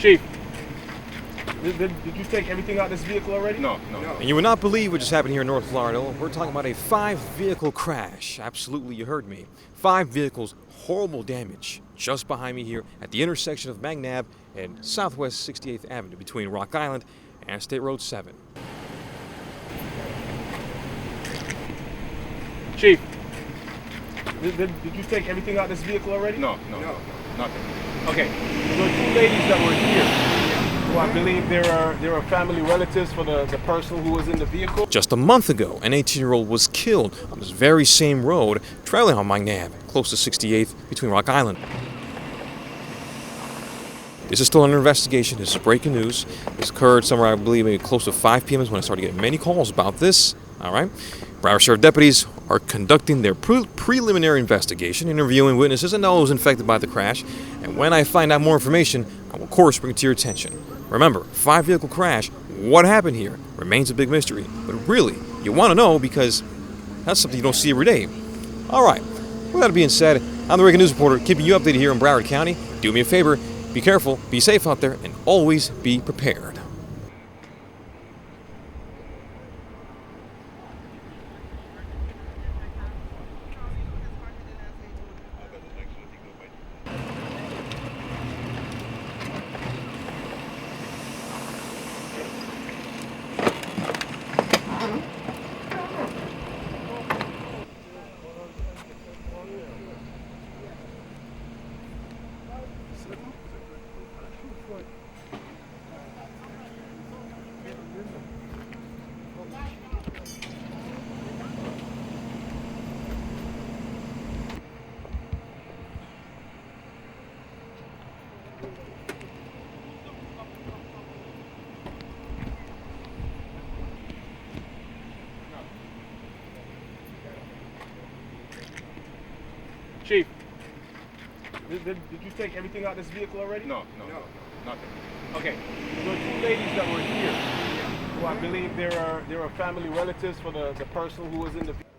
Chief, did you take everything out of this vehicle already? No. And you would not believe what just happened here in North Lauderdale. We're talking about a 5-vehicle crash. Absolutely, you heard me. 5 vehicles, horrible damage, just behind me here at the intersection of McNab and Southwest 68th Avenue between Rock Island and State Road 7. Chief, did you take everything out of this vehicle already? No, nothing. Okay, there were 2 ladies that were here, who I believe they were family relatives for the person who was in the vehicle. Just a month ago, an 18-year-old was killed on this very same road, traveling on McNab, close to 68th between Rock Island. This is still under investigation. This is breaking news. This occurred somewhere, I believe, maybe close to 5 p.m. is when I started getting many calls about this. All right. Broward Sheriff Deputies are conducting their preliminary investigation, interviewing witnesses and those infected by the crash. And when I find out more information, I will, of course, bring it to your attention. Remember, 5-vehicle crash. What happened here remains a big mystery. But really, you want to know because that's something you don't see every day. All right. With that being said, I'm the Breaking News reporter, keeping you updated here in Broward County. Do me a favor. Be careful, be safe out there, and always be prepared. Chief, did you take everything out of this vehicle already? No, nothing. Okay, there were 2 ladies that were here, who I believe they were family relatives for the person who was in the vehicle.